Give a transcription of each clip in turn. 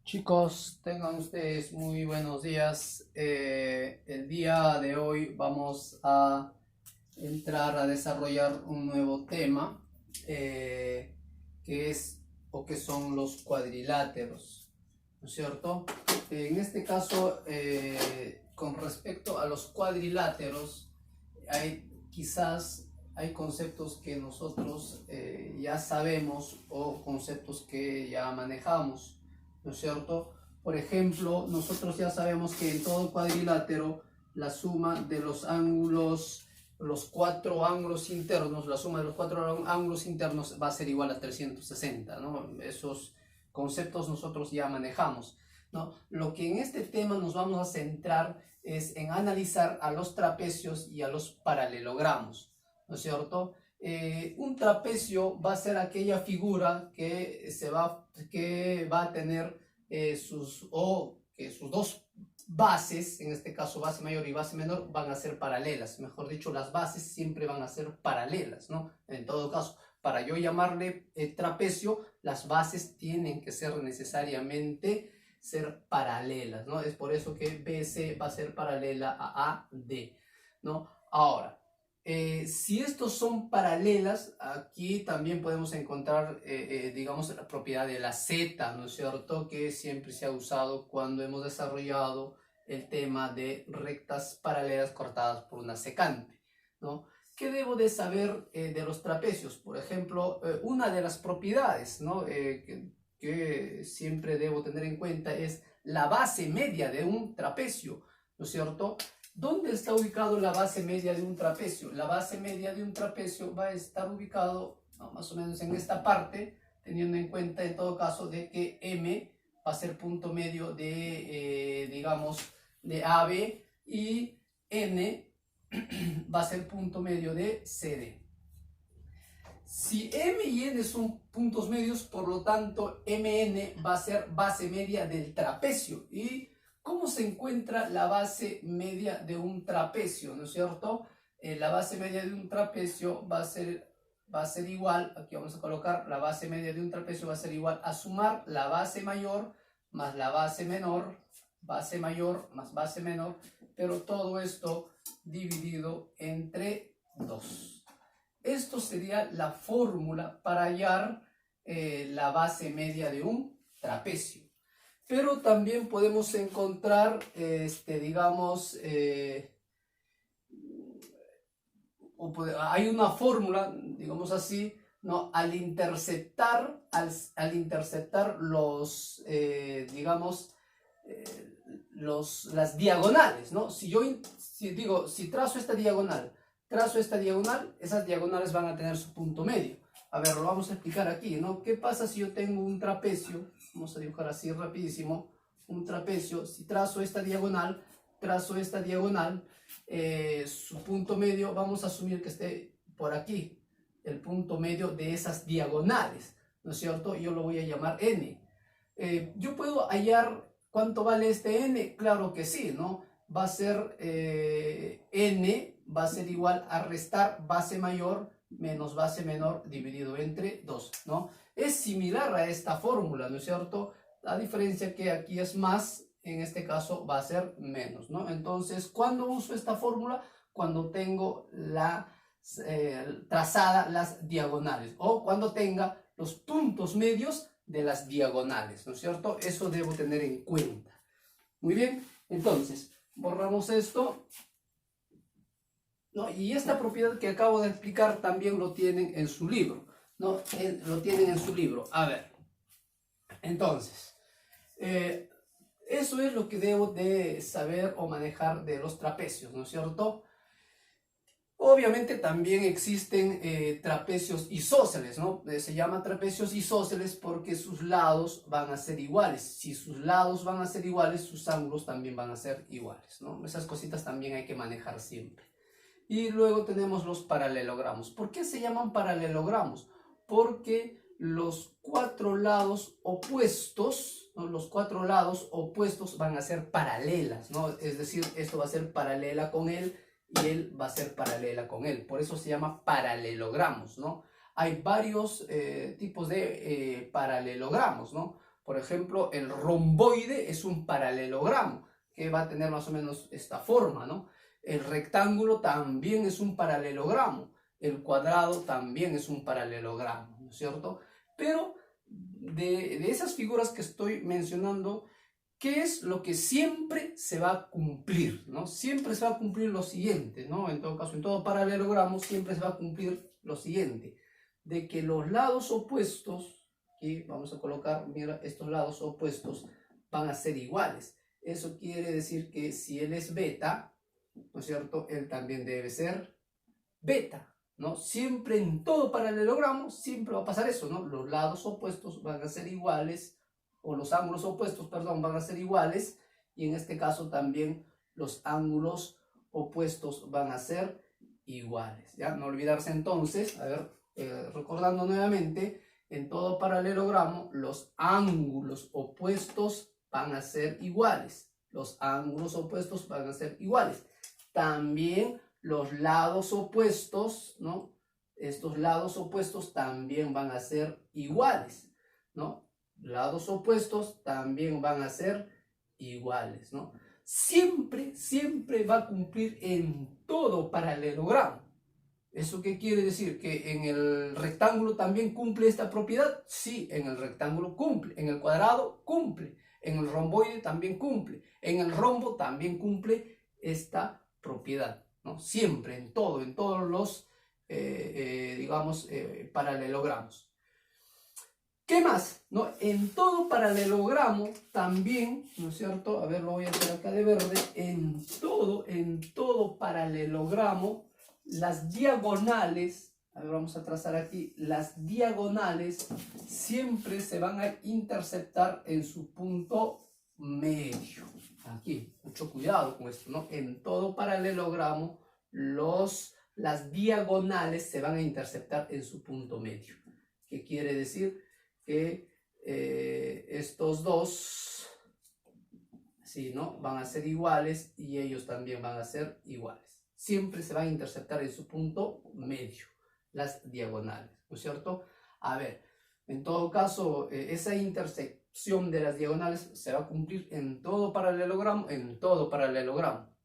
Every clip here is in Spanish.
Chicos, tengan ustedes muy buenos días. El día de hoy vamos a entrar a desarrollar un nuevo tema que es o que son los cuadriláteros, ¿no es cierto? En este caso, con respecto a los cuadriláteros, quizás hay conceptos que nosotros ya sabemos o conceptos que ya manejamos, ¿no es cierto? Por ejemplo, nosotros ya sabemos que en todo cuadrilátero la suma de los ángulos, los cuatro ángulos internos, la suma de los cuatro ángulos internos va a ser igual a 360, ¿no? Esos conceptos nosotros ya manejamos, ¿no? Lo que en este tema nos vamos a centrar es en analizar a los trapecios y a los paralelogramos, ¿no es cierto? Un trapecio va a ser aquella figura que va a tener sus dos bases, en este caso base mayor y base menor, van a ser paralelas. Mejor dicho, las bases siempre van a ser paralelas, ¿no? En todo caso, para yo llamarle trapecio, las bases tienen que ser necesariamente ser paralelas, ¿no? Es por eso que BC va a ser paralela a AD, ¿no? Ahora, si estos son paralelas, aquí también podemos encontrar, digamos, la propiedad de la Z, ¿no es cierto? Que siempre se ha usado cuando hemos desarrollado el tema de rectas paralelas cortadas por una secante, ¿no? ¿Qué debo de saber de los trapecios? Por ejemplo, una de las propiedades, ¿no? que siempre debo tener en cuenta es la base media de un trapecio, ¿no es cierto? ¿Dónde está ubicado la base media de un trapecio? La base media de un trapecio va a estar ubicado, ¿no?, más o menos en esta parte, teniendo en cuenta en todo caso de que M va a ser punto medio de, digamos, de AB y N va a ser punto medio de CD. Si M y N son puntos medios, por lo tanto MN va a ser base media del trapecio. ¿Y cómo se encuentra la base media de un trapecio? ¿No es cierto? La base media de un trapecio va a ser igual, aquí vamos a colocar, la base media de un trapecio va a ser igual a sumar la base mayor más la base menor, base mayor más base menor, pero todo esto dividido entre 2. Esto sería la fórmula para hallar la base media de un trapecio. Pero también podemos encontrar, digamos, hay una fórmula, digamos así, ¿no? Al interceptar los, digamos, las diagonales, ¿no? Si trazo esta diagonal, esas diagonales van a tener su punto medio. A ver, lo vamos a explicar aquí, ¿no? ¿Qué pasa si yo tengo un trapecio? Vamos a dibujar así rapidísimo. Un trapecio, si trazo esta diagonal, su punto medio, vamos a asumir que esté por aquí, el punto medio de esas diagonales, ¿no es cierto? Yo lo voy a llamar N. ¿Yo puedo hallar cuánto vale este N? Claro que sí, ¿no? Va a ser N va a ser igual a restar base mayor menos base menor dividido entre 2, ¿no? Es similar a esta fórmula, ¿no es cierto? La diferencia que aquí es más, en este caso va a ser menos, ¿no? Entonces, ¿cuándo uso esta fórmula? Cuando tengo trazada las diagonales o cuando tenga los puntos medios de las diagonales, ¿no es cierto? Eso debo tener en cuenta. Muy bien, entonces, borramos esto, ¿no? Y esta propiedad que acabo de explicar también lo tienen en su libro, ¿no? Lo tienen en su libro. A ver, entonces, eso es lo que debo de saber o manejar de los trapecios, ¿no es cierto? Obviamente también existen trapecios isósceles, ¿no? Se llaman trapecios isósceles porque sus lados van a ser iguales. Si sus lados van a ser iguales, sus ángulos también van a ser iguales, ¿no? Esas cositas también hay que manejar siempre. Y luego tenemos los paralelogramos. ¿Por qué se llaman paralelogramos? Porque los cuatro lados opuestos, ¿no? Los cuatro lados opuestos van a ser paralelas, ¿no? Es decir, esto va a ser paralela con él y él va a ser paralela con él. Por eso se llama paralelogramos, ¿no? Hay varios tipos de paralelogramos, ¿no? Por ejemplo, el romboide es un paralelogramo que va a tener más o menos esta forma, ¿no? El rectángulo también es un paralelogramo, el cuadrado también es un paralelogramo, ¿no es cierto? Pero de esas figuras que estoy mencionando, ¿qué es lo que siempre se va a cumplir, ¿no? Siempre se va a cumplir lo siguiente, ¿no? En todo caso, en todo paralelogramo siempre se va a cumplir lo siguiente, de que los lados opuestos, aquí vamos a colocar, mira, estos lados opuestos van a ser iguales. Eso quiere decir que si él es beta, ¿no es cierto? Él también debe ser beta, ¿no? Siempre en todo paralelogramo, siempre va a pasar eso, ¿no? Los lados opuestos van a ser iguales, o los ángulos opuestos, perdón, van a ser iguales, y en este caso también los ángulos opuestos van a ser iguales, ¿ya? No olvidarse entonces, a ver, recordando nuevamente, en todo paralelogramo, los ángulos opuestos van a ser iguales. Los ángulos opuestos van a ser iguales. También los lados opuestos, ¿no? Estos lados opuestos también van a ser iguales, ¿no? Lados opuestos también van a ser iguales, ¿no? Siempre, siempre va a cumplir en todo paralelogramo. ¿Eso qué quiere decir? ¿Que en el rectángulo también cumple esta propiedad? Sí, en el rectángulo cumple, en el cuadrado cumple, en el romboide también cumple, en el rombo también cumple esta propiedad, ¿no? Siempre, en todo, en todos los, digamos, paralelogramos. ¿Qué más? ¿No? En todo paralelogramo también, ¿no es cierto? A ver, lo voy a hacer acá de verde. En todo paralelogramo, las diagonales, a ver, vamos a trazar aquí, las diagonales siempre se van a interceptar en su punto medio. Aquí, mucho cuidado con esto, ¿no? En todo paralelogramo, las diagonales se van a interceptar en su punto medio. ¿Qué quiere decir? Que estos dos, ¿sí, no? Van a ser iguales y ellos también van a ser iguales. Siempre se van a interceptar en su punto medio, las diagonales, ¿no es cierto? A ver, en todo caso, esa intersección de las diagonales se va a cumplir en todo paralelogramo,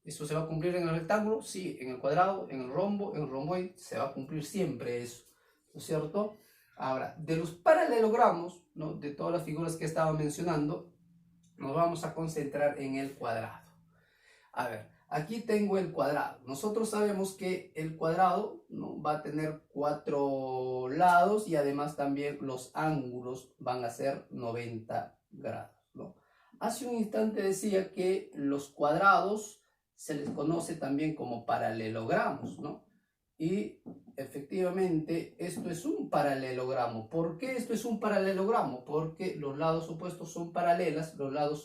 ¿Eso se va a cumplir en el rectángulo? Sí, en el cuadrado, en el romboide, se va a cumplir siempre eso, ¿no es cierto? Ahora, de los paralelogramos, ¿no? De todas las figuras que estaba mencionando, nos vamos a concentrar en el cuadrado. A ver, aquí tengo el cuadrado. Nosotros sabemos que el cuadrado, ¿no? Va a tener 4 lados y además también los ángulos van a ser 90 grados, ¿no? Hace un instante decía que los cuadrados se les conoce también como paralelogramos, ¿no? Y efectivamente esto es un paralelogramo. ¿Por qué esto es un paralelogramo? Porque los lados opuestos son paralelas, los lados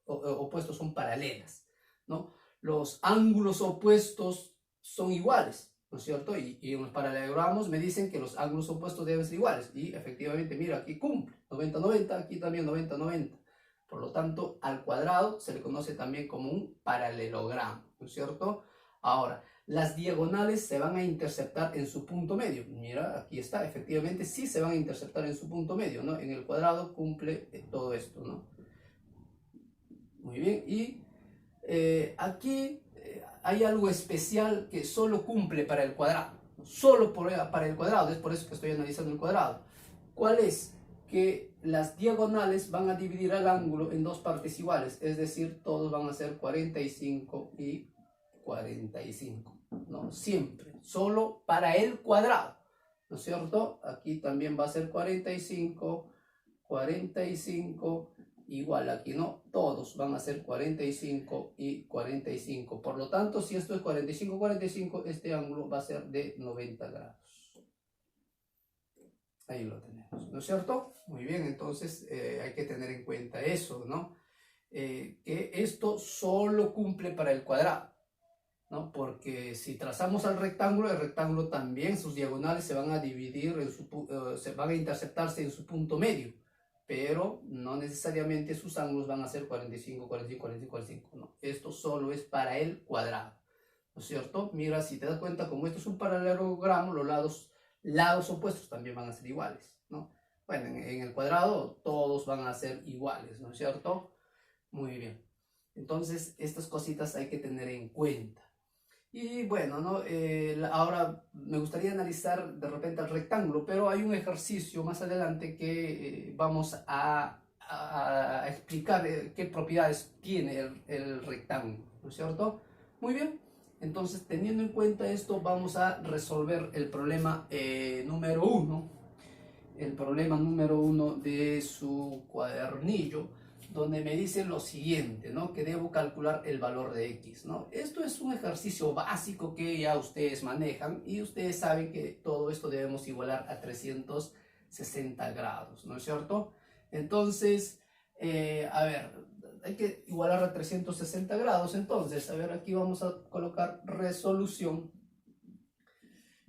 opuestos son paralelas, ¿no? Los ángulos opuestos son iguales, ¿no es cierto? Y en los paralelogramos me dicen que los ángulos opuestos deben ser iguales. Y efectivamente, mira, aquí cumple 90-90, aquí también 90-90. Por lo tanto, al cuadrado se le conoce también como un paralelogramo, ¿no es cierto? Ahora, las diagonales se van a interceptar en su punto medio. Mira, aquí está, efectivamente sí se van a interceptar en su punto medio, ¿no? En el cuadrado cumple todo esto, ¿no? Muy bien, y aquí hay algo especial que solo cumple para el cuadrado, solo para el cuadrado, es por eso que estoy analizando el cuadrado. ¿Cuál es? Que las diagonales van a dividir el ángulo en dos partes iguales, es decir, todos van a ser 45 y 45, ¿no? Siempre, solo para el cuadrado, ¿no es cierto? Aquí también va a ser 45, 45, igual aquí, ¿no? Todos van a ser 45 y 45. Por lo tanto, si esto es 45, 45, este ángulo va a ser de 90 grados. Ahí lo tenemos, ¿no es cierto? Muy bien, entonces hay que tener en cuenta eso, ¿no? Que esto solo cumple para el cuadrado, ¿no? Porque si trazamos al rectángulo, el rectángulo también, sus diagonales se van a dividir, se van a interceptarse en su punto medio, pero no necesariamente sus ángulos van a ser 45, 45, 45, 45, ¿no? Esto solo es para el cuadrado, ¿no es cierto? Mira, si te das cuenta, como esto es un paralelogramo, los lados opuestos también van a ser iguales, ¿no? bueno, en el cuadrado todos van a ser iguales, ¿no es cierto? Muy bien. Entonces, estas cositas hay que tener en cuenta. Y bueno, ¿no? Ahora me gustaría analizar de repente el rectángulo, pero hay un ejercicio más adelante que vamos a explicar qué propiedades tiene el rectángulo, ¿no es cierto? Muy bien, entonces teniendo en cuenta esto vamos a resolver el problema número 1, el problema número 1 de su cuadernillo, donde me dice lo siguiente, ¿no? Que debo calcular el valor de x, ¿no? Esto es un ejercicio básico que ya ustedes manejan y ustedes saben que todo esto debemos igualar a 360 grados, ¿no es cierto? Entonces, a ver, hay que igualar a 360 grados, entonces, a ver, aquí vamos a colocar resolución.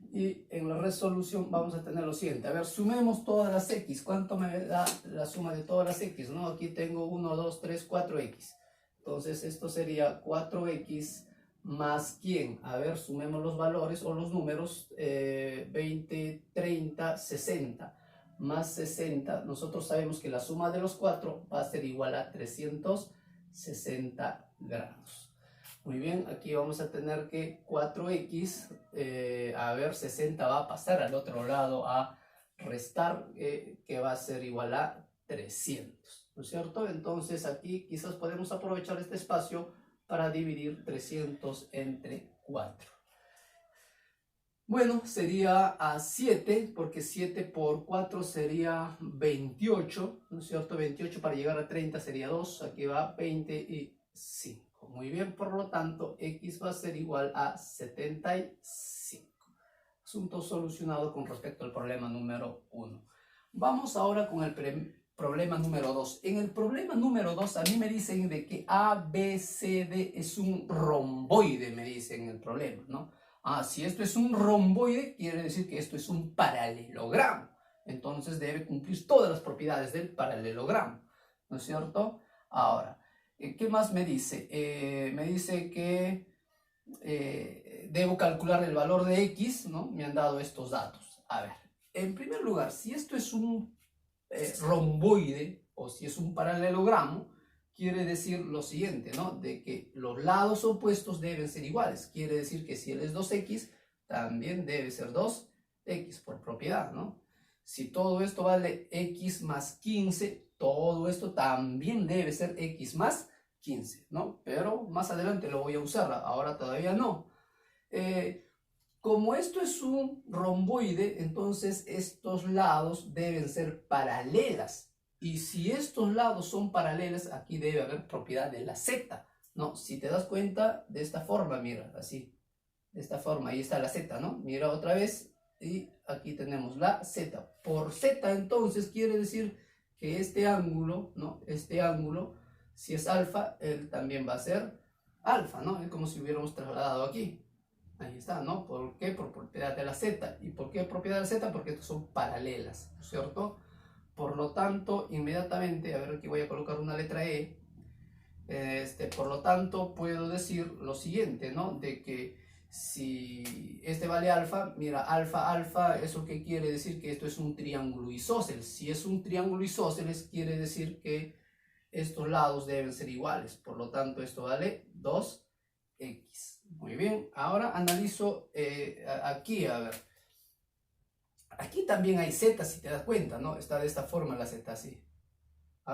Y en la resolución vamos a tener lo siguiente. A ver, sumemos todas las x. ¿Cuánto me da la suma de todas las x? ¿No? Aquí tengo 1, 2, 3, 4x. Entonces esto sería 4x más ¿quién? A ver, sumemos los valores o los números. 20, 30, 60. Más 60. Nosotros sabemos que la suma de los 4 va a ser igual a 360 grados. Muy bien, aquí vamos a tener que 4x, a ver, 60 va a pasar al otro lado a restar, que va a ser igual a 300, ¿no es cierto? Entonces aquí quizás podemos aprovechar este espacio para dividir 300 entre 4. Bueno, sería a 7, porque 7 por 4 sería 28, ¿no es cierto? 28 para llegar a 30 sería 2, aquí va 25. Muy bien, por lo tanto, x va a ser igual a 75. Asunto solucionado con respecto al problema número 1. Vamos ahora con el problema número 2. En el problema número 2 a mí me dicen de que ABCD es un romboide, me dicen en el problema, ¿no? Si esto es un romboide, quiere decir que esto es un paralelogramo. Entonces debe cumplir todas las propiedades del paralelogramo, ¿no es cierto? Ahora, ¿qué más me dice? Me dice que debo calcular el valor de x, ¿no? Me han dado estos datos. A ver, en primer lugar, si esto es un romboide o si es un paralelogramo, quiere decir lo siguiente, ¿no? De que los lados opuestos deben ser iguales. Quiere decir que si él es 2x, también debe ser 2x por propiedad, ¿no? Si todo esto vale x más 15, todo esto también debe ser x más 15, ¿no? Pero más adelante lo voy a usar, ahora todavía no. Como esto es un romboide, entonces estos lados deben ser paralelas. Y si estos lados son paralelos, aquí debe haber propiedad de la z, ¿no? Si te das cuenta, de esta forma, mira, así. De esta forma, ahí está la z, ¿no? Mira otra vez, y aquí tenemos la z. Por z, entonces, quiere decir que este ángulo, ¿no? Este ángulo, si es alfa, él también va a ser alfa, ¿no? Es como si hubiéramos trasladado aquí. Ahí está, ¿no? ¿Por qué? Por propiedad de la z. ¿Y por qué propiedad de la z? Porque estos son paralelas, ¿cierto? Por lo tanto, inmediatamente, a ver, aquí voy a colocar una letra E. Por lo tanto, puedo decir lo siguiente, ¿no? De que si este vale alfa, mira, alfa, alfa, ¿eso qué quiere decir? Que esto es un triángulo isósceles. Si es un triángulo isósceles, quiere decir que estos lados deben ser iguales. Por lo tanto, esto vale 2x. Muy bien, ahora analizo aquí, a ver. Aquí también hay z, si te das cuenta, ¿no? Está de esta forma la z, así.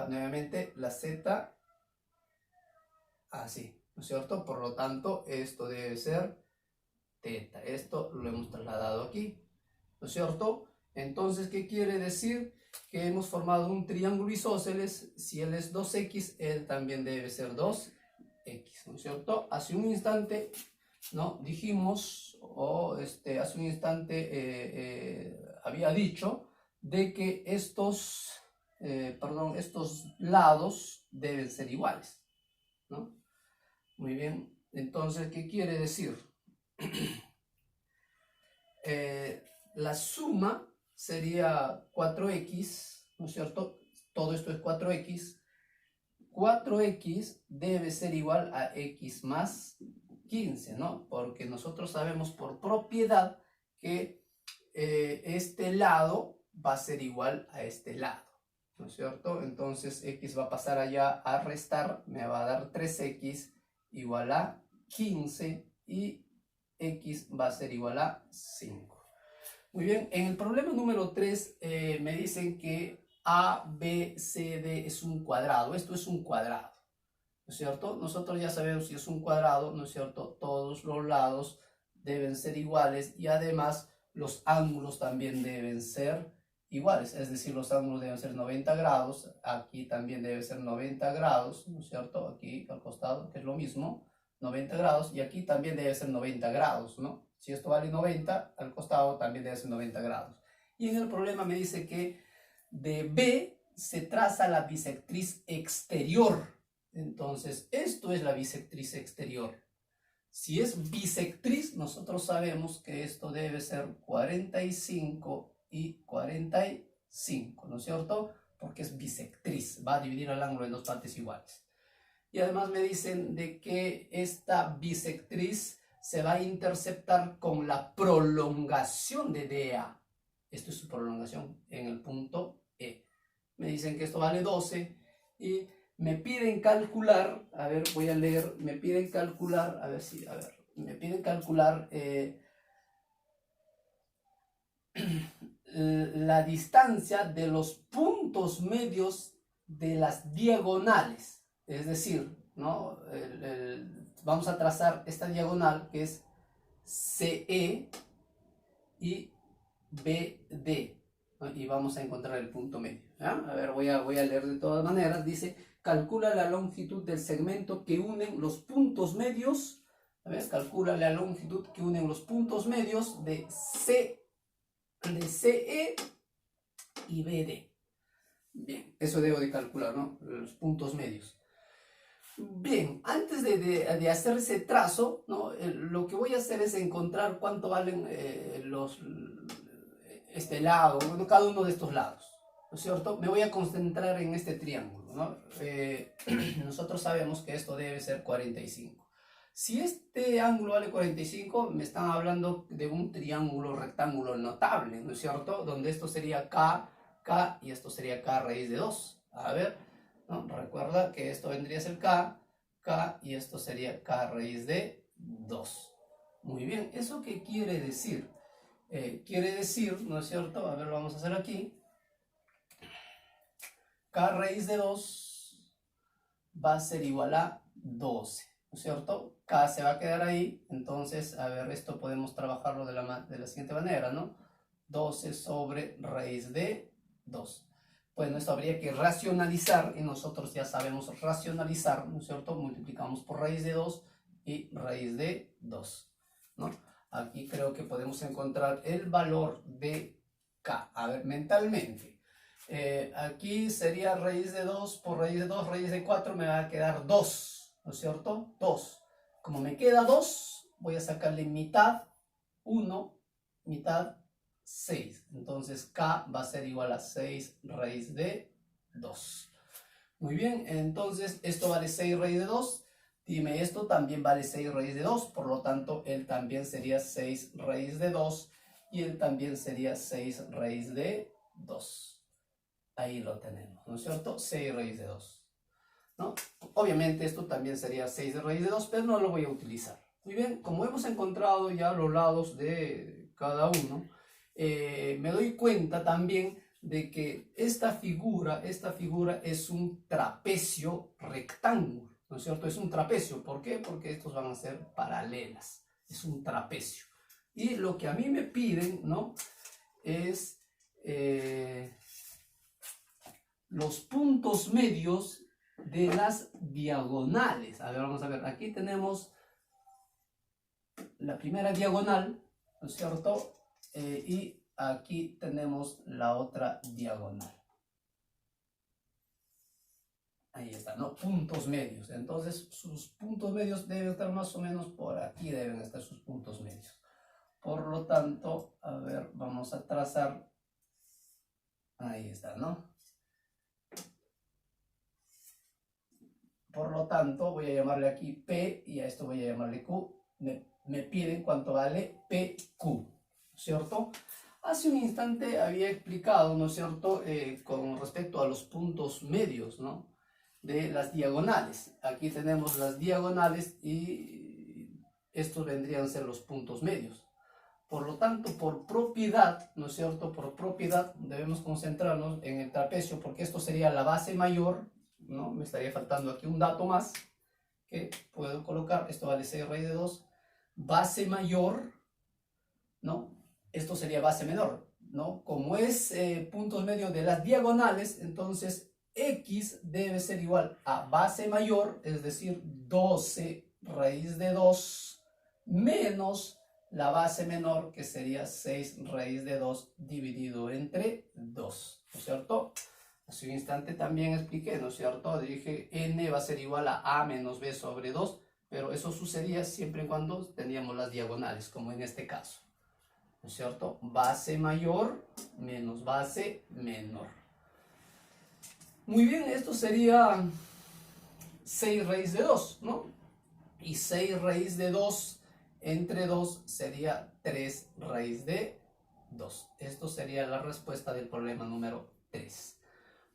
Nuevamente, la z, así, ¿no es cierto? Por lo tanto, esto debe ser teta. Esto lo hemos trasladado aquí, ¿no es cierto? Entonces, ¿qué quiere decir? Que hemos formado un triángulo isósceles. Si él es 2x, él también debe ser 2x, ¿no es cierto? Hace un instante, ¿no? Dijimos, hace un instante había dicho de que estos lados deben ser iguales, ¿no? Muy bien, entonces, ¿qué quiere decir? La suma sería 4x, ¿no es cierto? Todo esto es 4x. 4x debe ser igual a x más 15, ¿no? Porque nosotros sabemos por propiedad que este lado va a ser igual a este lado, ¿no es cierto? Entonces x va a pasar allá a restar, me va a dar 3x igual a 15 y x va a ser igual a 5. Muy bien, en el problema número 3 me dicen que A, B, C, D es un cuadrado. Esto es un cuadrado, ¿no es cierto? Nosotros ya sabemos si es un cuadrado, ¿no es cierto? Todos los lados deben ser iguales y además los ángulos también deben ser iguales. Es decir, los ángulos deben ser 90 grados. Aquí también debe ser 90 grados, ¿no es cierto? Aquí al costado, que es lo mismo, 90 grados. Y aquí también debe ser 90 grados, ¿no? Si esto vale 90, al costado también debe ser 90 grados. Y en el problema me dice que de B se traza la bisectriz exterior. Entonces, esto es la bisectriz exterior. Si es bisectriz, nosotros sabemos que esto debe ser 45 y 45, ¿no es cierto? Porque es bisectriz, va a dividir el ángulo en dos partes iguales. Y además me dicen de que esta bisectriz se va a interceptar con la prolongación de DA. Esto es su prolongación en el punto E. Me dicen que esto vale 12 y me piden calcular, a ver, voy a leer, me piden calcular, a ver si, a ver, me piden calcular la distancia de los puntos medios de las diagonales. Es decir, ¿no? Vamos a trazar esta diagonal que es CE y BD, ¿no? Y vamos a encontrar el punto medio, ¿ya? A ver, voy a leer de todas maneras. Dice, calcula la longitud del segmento que unen los puntos medios. A ver, calcula la longitud que unen los puntos medios de CE y BD. Bien, eso debo de calcular, ¿no? Los puntos medios. Bien, antes de hacer ese trazo, ¿no? Lo que voy a hacer es encontrar cuánto valen este lado, bueno, cada uno de estos lados, ¿no es cierto? Me voy a concentrar en este triángulo, ¿no? Nosotros sabemos que esto debe ser 45. Si este ángulo vale 45, me están hablando de un triángulo rectángulo notable, ¿no es cierto? Donde esto sería K, K y esto sería K raíz de 2. A ver, ¿no? Recuerda que esto vendría a ser K, K y esto sería K raíz de 2. Muy bien, ¿eso qué quiere decir? Quiere decir, ¿no es cierto? A ver, lo vamos a hacer aquí. K raíz de 2 va a ser igual a 12, ¿no es cierto? K se va a quedar ahí, entonces, a ver, esto podemos trabajarlo de la siguiente manera, ¿no? 12 sobre raíz de 2. Bueno, esto habría que racionalizar y nosotros ya sabemos racionalizar, ¿no es cierto? Multiplicamos por raíz de 2 y raíz de 2, ¿no? Aquí creo que podemos encontrar el valor de K. A ver, mentalmente. Aquí sería raíz de 2 por raíz de 2, raíz de 4, me va a quedar 2, ¿no es cierto? 2. Como me queda 2, voy a sacarle mitad 1, mitad 6. Entonces K va a ser igual a 6 raíz de 2. Muy bien, entonces esto vale 6 raíz de 2. Dime, esto también vale 6 raíz de 2. Por lo tanto, él también sería 6 raíz de 2. Y él también sería 6 raíz de 2. Ahí lo tenemos, ¿no es cierto? 6 raíz de 2, ¿no? Obviamente esto también sería 6 de raíz de 2, pero no lo voy a utilizar. Muy bien, como hemos encontrado ya los lados de cada uno, me doy cuenta también de que esta figura es un trapecio rectángulo, ¿no es cierto? Es un trapecio. ¿Por qué? Porque estos van a ser paralelas. Es un trapecio. Y lo que a mí me piden, ¿no? Es los puntos medios de las diagonales. A ver, vamos a ver. Aquí tenemos la primera diagonal, ¿no es cierto? Y aquí tenemos la otra diagonal. Ahí está, ¿no? Puntos medios. Entonces, sus puntos medios deben estar más o menos por aquí, deben estar sus puntos medios. Por lo tanto, a ver, vamos a trazar. Ahí está, ¿no? Por lo tanto, voy a llamarle aquí P y a esto voy a llamarle Q. Me piden cuánto vale PQ, ¿cierto? Hace un instante había explicado, ¿no es cierto?, con respecto a los puntos medios, ¿no?, de las diagonales. Aquí tenemos las diagonales y estos vendrían a ser los puntos medios. Por lo tanto, por propiedad, ¿no es cierto?, por propiedad debemos concentrarnos en el trapecio, porque esto sería la base mayor, ¿no? Me estaría faltando aquí un dato más que puedo colocar. Esto vale 6 raíz de 2. Base mayor, ¿no? Esto sería base menor, ¿no? Como es puntos medios de las diagonales, entonces x debe ser igual a base mayor, es decir, 12 raíz de 2 menos la base menor, que sería 6 raíz de 2 dividido entre 2, ¿no es cierto? Hace un instante también expliqué, ¿no es cierto? Dije n va a ser igual a menos b sobre 2, pero eso sucedía siempre y cuando teníamos las diagonales, como en este caso, ¿no es cierto? Base mayor menos base menor. Muy bien, esto sería 6 raíz de 2, ¿no? Y 6 raíz de 2 entre 2 sería 3 raíz de 2. Esto sería la respuesta del problema número 3.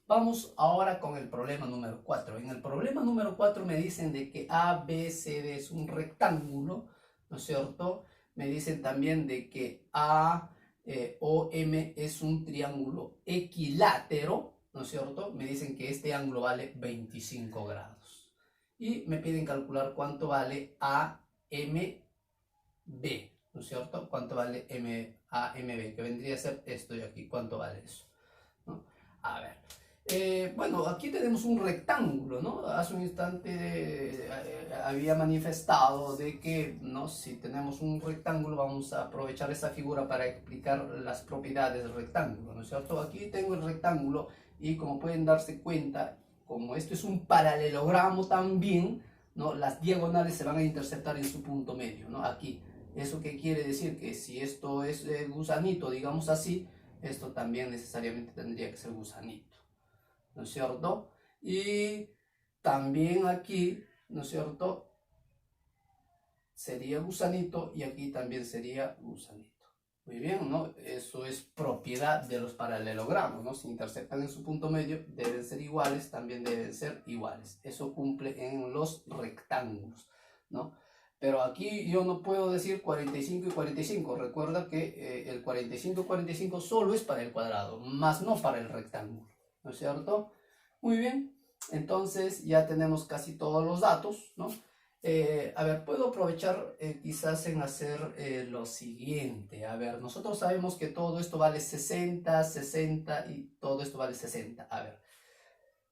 Vamos ahora con el problema número 4. En el problema número 4 me dicen de que ABCD es un rectángulo, ¿no es cierto? Me dicen también de que AOM es un triángulo equilátero, ¿no es cierto? Me dicen que este ángulo vale 25 grados. Y me piden calcular cuánto vale AMB, ¿no es cierto? ¿Cuánto vale AMB? Que vendría a ser esto de aquí. ¿Cuánto vale eso? ¿No? A ver. Bueno, aquí tenemos un rectángulo, ¿no? Hace un instante había manifestado de que, ¿no?, si tenemos un rectángulo vamos a aprovechar esa figura para explicar las propiedades del rectángulo, ¿no es cierto? Aquí tengo el rectángulo y como pueden darse cuenta, como esto es un paralelogramo también, ¿no?, las diagonales se van a interceptar en su punto medio, ¿no? Aquí. ¿Eso qué quiere decir? Que si esto es gusanito, digamos así, esto también necesariamente tendría que ser gusanito, ¿no es cierto? Y también aquí, ¿no es cierto?, sería gusanito y aquí también sería gusanito. Muy bien, ¿no? Eso es propiedad de los paralelogramos, ¿no? Si interceptan en su punto medio, deben ser iguales, también deben ser iguales. Eso cumple en los rectángulos, ¿no? Pero aquí yo no puedo decir 45 y 45. Recuerda que el 45 y 45 solo es para el cuadrado, más no para el rectángulo, ¿no es cierto? Muy bien, entonces ya tenemos casi todos los datos, ¿no? A ver, puedo aprovechar quizás en hacer lo siguiente. A ver, nosotros sabemos que todo esto vale 60, 60 y todo esto vale 60. A ver,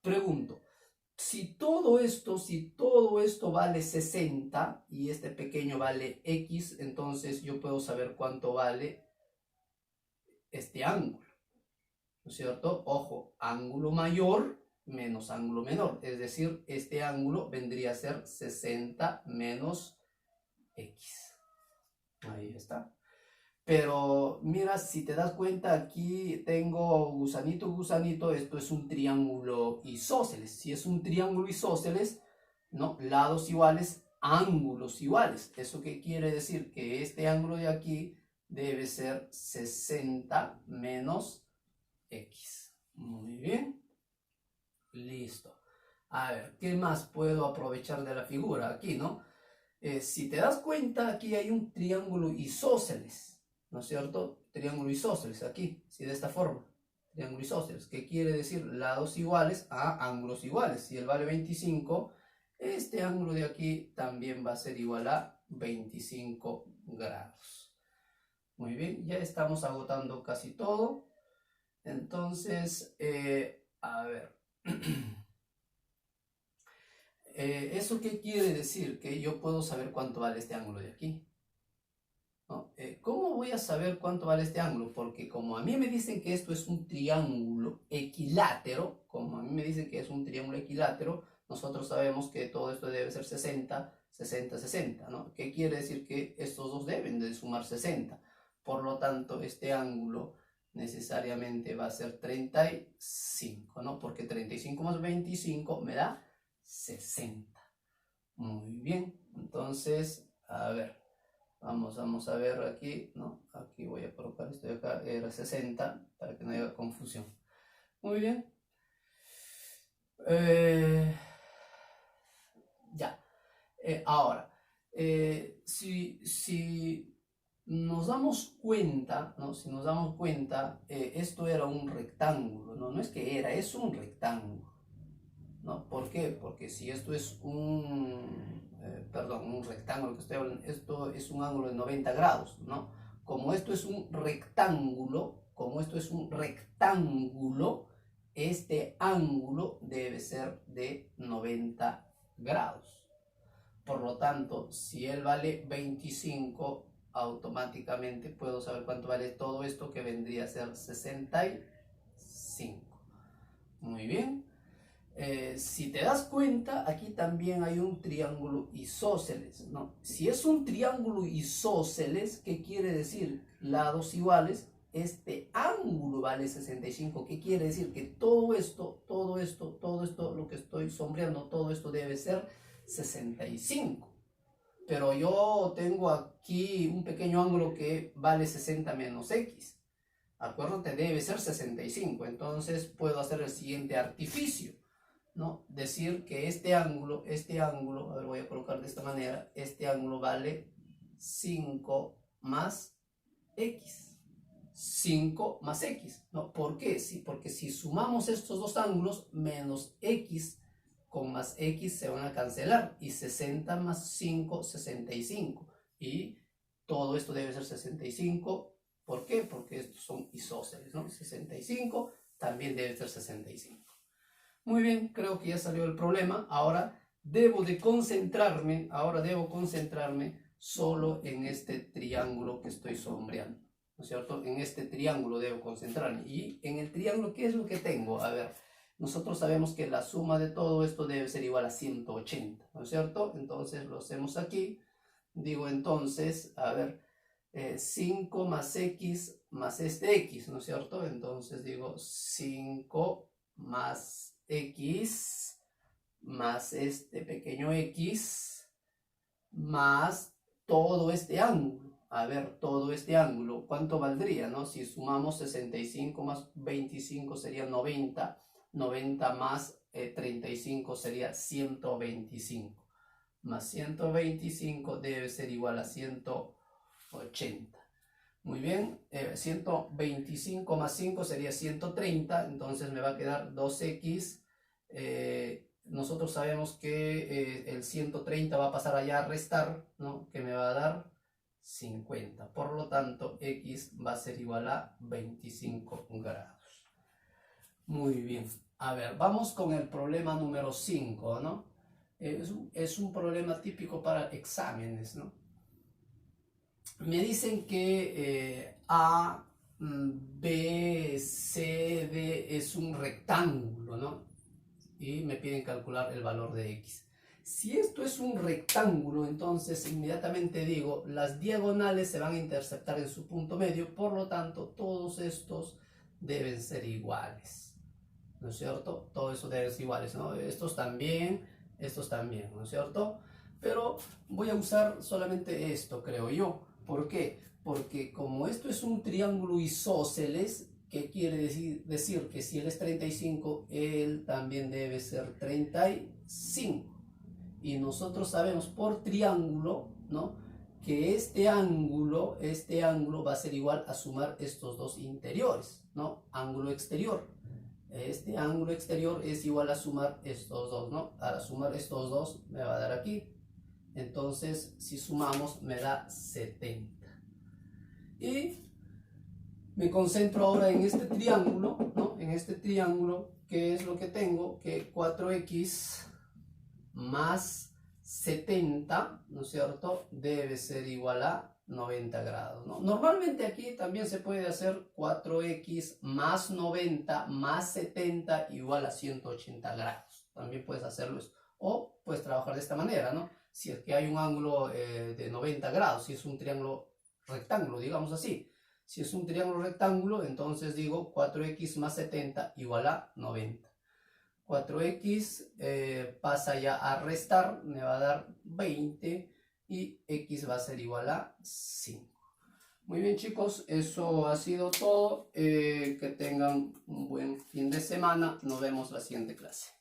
pregunto, si todo esto vale 60 y este pequeño vale X, entonces yo puedo saber cuánto vale este ángulo, ¿no es cierto? Ojo, ángulo mayor menos ángulo menor, es decir, este ángulo vendría a ser 60 menos X. Ahí está. Pero mira, si te das cuenta, aquí tengo gusanito, gusanito, esto es un triángulo isósceles. Si es un triángulo isósceles, ¿no?, lados iguales, ángulos iguales. ¿Eso qué quiere decir? Que este ángulo de aquí debe ser 60 menos X. Muy bien. Listo. A ver, ¿qué más puedo aprovechar de la figura aquí, no? Si te das cuenta, aquí hay un triángulo isósceles, ¿no es cierto? Triángulo isósceles aquí, sí, de esta forma. Triángulo isósceles, ¿qué quiere decir? Lados iguales a ángulos iguales. Si él vale 25, este ángulo de aquí también va a ser igual a 25 grados. Muy bien, ya estamos agotando casi todo. Entonces, a ver. ¿Eso qué quiere decir? Que yo puedo saber cuánto vale este ángulo de aquí, ¿no? ¿Cómo voy a saber cuánto vale este ángulo? Porque como a mí me dicen que esto es un triángulo equilátero, nosotros sabemos que todo esto debe ser 60, 60, 60, ¿no? ¿Qué quiere decir? Que estos dos deben de sumar 60. Por lo tanto, este ángulo necesariamente va a ser 35, ¿no? Porque 35 más 25 me da 60. Muy bien, entonces, a ver, Vamos a ver aquí, ¿no? Aquí voy a colocar esto de acá, era 60, para que no haya confusión. Muy bien. Ya. Ahora, si nos damos cuenta, ¿no? Si nos damos cuenta, esto era un rectángulo, ¿no? No es que era, es un rectángulo, ¿no? ¿Por qué? Porque si esto es un rectángulo que estoy hablando, esto es un ángulo de 90 grados, ¿no? Como esto es un rectángulo, este ángulo debe ser de 90 grados. Por lo tanto, si él vale 25, automáticamente puedo saber cuánto vale todo esto, que vendría a ser 65. Muy bien. Si te das cuenta, aquí también hay un triángulo isósceles, ¿no? Si es un triángulo isósceles, ¿qué quiere decir? Lados iguales, este ángulo vale 65. ¿Qué quiere decir? Que todo esto, lo que estoy sombreando, todo esto debe ser 65. Pero yo tengo aquí un pequeño ángulo que vale 60 menos x. Acuérdate, debe ser 65. Entonces puedo hacer el siguiente artificio, ¿no? Decir que este ángulo, a ver, voy a colocar de esta manera, este ángulo vale 5 más x. 5 más x, ¿no? ¿Por qué? Sí, porque si sumamos estos dos ángulos, menos x con más x se van a cancelar, y 60 más 5, 65, y todo esto debe ser 65. ¿Por qué? Porque estos son isósceles, ¿no? 65 también debe ser 65. Muy bien, creo que ya salió el problema. Ahora debo concentrarme solo en este triángulo que estoy sombreando, ¿no es cierto? En este triángulo debo concentrarme. Y en el triángulo, ¿qué es lo que tengo? A ver, nosotros sabemos que la suma de todo esto debe ser igual a 180, ¿no es cierto? Entonces lo hacemos aquí. Digo entonces, a ver, 5 más x más este x, ¿no es cierto? Entonces digo 5 más x más este pequeño x más todo este ángulo. A ver, todo este ángulo, ¿cuánto valdría, no? Si sumamos 65 más 25 sería 90, 90 más 35 sería 125, más 125 debe ser igual a 180. Muy bien, 125 más 5 sería 130, entonces me va a quedar 2x. Nosotros sabemos que el 130 va a pasar allá a restar, ¿no? Que me va a dar 50. Por lo tanto, x va a ser igual a 25 grados. Muy bien. A ver, vamos con el problema número 5, ¿no? Es un problema típico para exámenes, ¿no? Me dicen que A, B, C, D es un rectángulo, ¿no? Y me piden calcular el valor de x. Si esto es un rectángulo, entonces inmediatamente digo, las diagonales se van a interceptar en su punto medio, por lo tanto, todos estos deben ser iguales, ¿no es cierto? Todo eso deben ser iguales, ¿no? Estos también, ¿no es cierto? Pero voy a usar solamente esto, creo yo. ¿Por qué? Porque como esto es un triángulo isósceles, ¿qué quiere decir? Que si él es 35, él también debe ser 35. Y nosotros sabemos por triángulo, ¿no? Que este ángulo va a ser igual a sumar estos dos interiores, ¿no? Ángulo exterior. Este ángulo exterior es igual a sumar estos dos, ¿no? Al sumar estos dos me va a dar aquí. Entonces, si sumamos, me da 70. Y me concentro ahora en este triángulo, ¿no? En este triángulo, ¿qué es lo que tengo? Que 4x más 70, ¿no es cierto? Debe ser igual a 90 grados, ¿no? Normalmente aquí también se puede hacer 4x más 90 más 70 igual a 180 grados. También puedes hacerlo eso. O puedes trabajar de esta manera, ¿no? Si es que hay un ángulo de 90 grados, si es un triángulo rectángulo, digamos así. Si es un triángulo rectángulo, entonces digo 4x más 70 igual a 90. 4x pasa ya a restar, me va a dar 20. y x va a ser igual a 5. Muy bien, chicos, eso ha sido todo. Que tengan un buen fin de semana. Nos vemos la siguiente clase.